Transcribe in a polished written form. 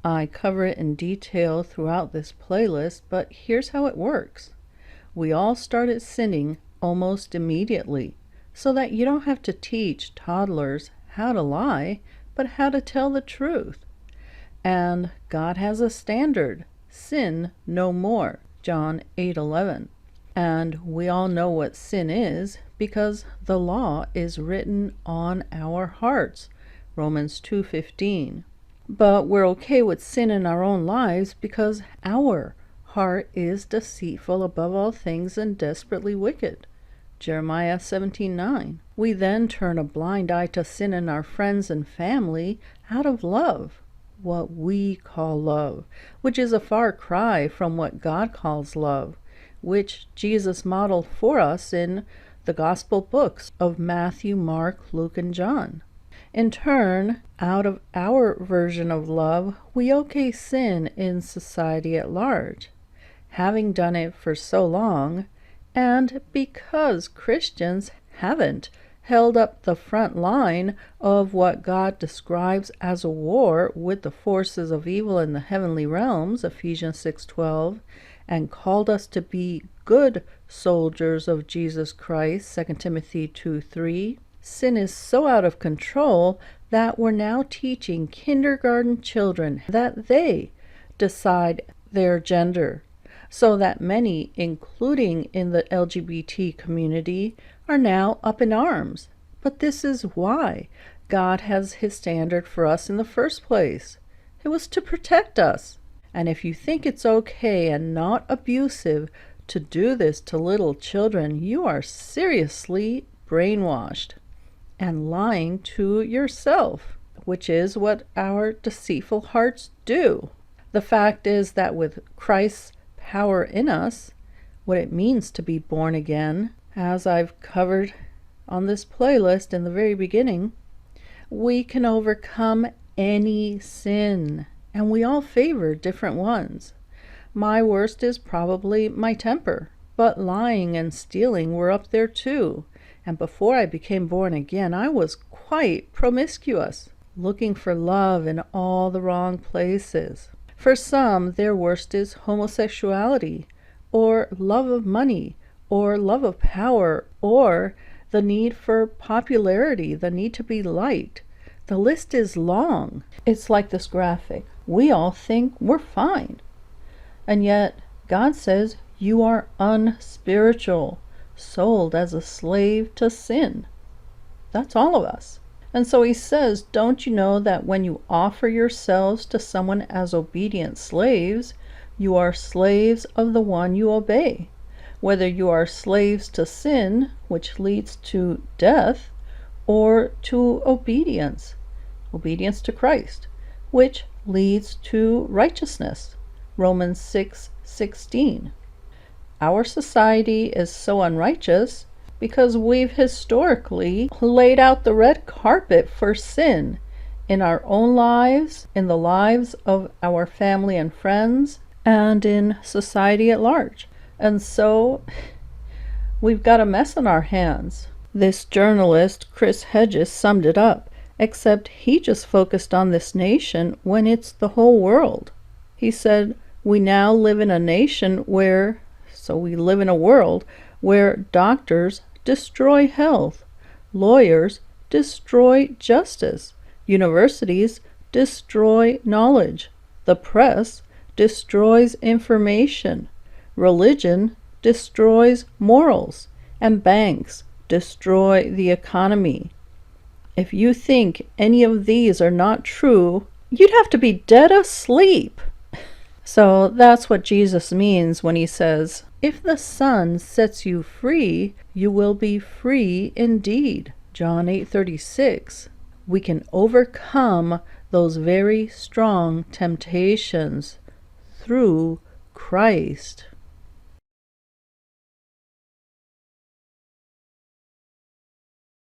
I cover it in detail throughout this playlist, but here's how it works. We all started sinning almost immediately, so that you don't have to teach toddlers how to lie, but how to tell the truth. And God has a standard: sin no more, John 8:11. And we all know what sin is because the law is written on our hearts, Romans 2:15. But we're okay with sin in our own lives because our heart is deceitful above all things and desperately wicked, Jeremiah 17:9. We then turn a blind eye to sin in our friends and family out of love, what we call love, which is a far cry from what God calls love, which Jesus modeled for us in the gospel books of Matthew, Mark, Luke, and John. In turn, out of our version of love, we okay sin in society at large, having done it for so long, and because Christians haven't held up the front line of what God describes as a war with the forces of evil in the heavenly realms, Ephesians 6:12, and called us to be good soldiers of Jesus Christ, 2 Timothy 2:3, sin is so out of control that we're now teaching kindergarten children that they decide their gender, so that many, including in the LGBT community, are now up in arms. But this is why God has his standard for us in the first place. It was to protect us. And if you think it's okay and not abusive to do this to little children, you are seriously brainwashed and lying to yourself, which is what our deceitful hearts do. The fact is that with Christ's power in us, what it means to be born again, as I've covered on this playlist in the very beginning, we can overcome any sin. And we all favor different ones. My worst is probably my temper, but lying and stealing were up there too. And before I became born again, I was quite promiscuous, looking for love in all the wrong places. For some, their worst is homosexuality, or love of money, or love of power, or the need for popularity, the need to be liked. The list is long. It's like this graphic. We all think we're fine. And yet, God says you are unspiritual, sold as a slave to sin. That's all of us. And so he says, don't you know that when you offer yourselves to someone as obedient slaves, you are slaves of the one you obey, whether you are slaves to sin, which leads to death, or to obedience to Christ, which leads to righteousness, Romans 6:16. Our society is so unrighteous because we've historically laid out the red carpet for sin in our own lives, in the lives of our family and friends, and in society at large. And so we've got a mess on our hands. This journalist, Chris Hedges, summed it up, except he just focused on this nation when it's the whole world. He said, we now live in a world where doctors destroy health, lawyers destroy justice, universities destroy knowledge, the press destroys information, religion destroys morals, and banks destroy the economy. If you think any of these are not true, you'd have to be dead asleep. So that's what Jesus means when he says, if the Son sets you free, you will be free indeed. John 8:36. We can overcome those very strong temptations through Christ.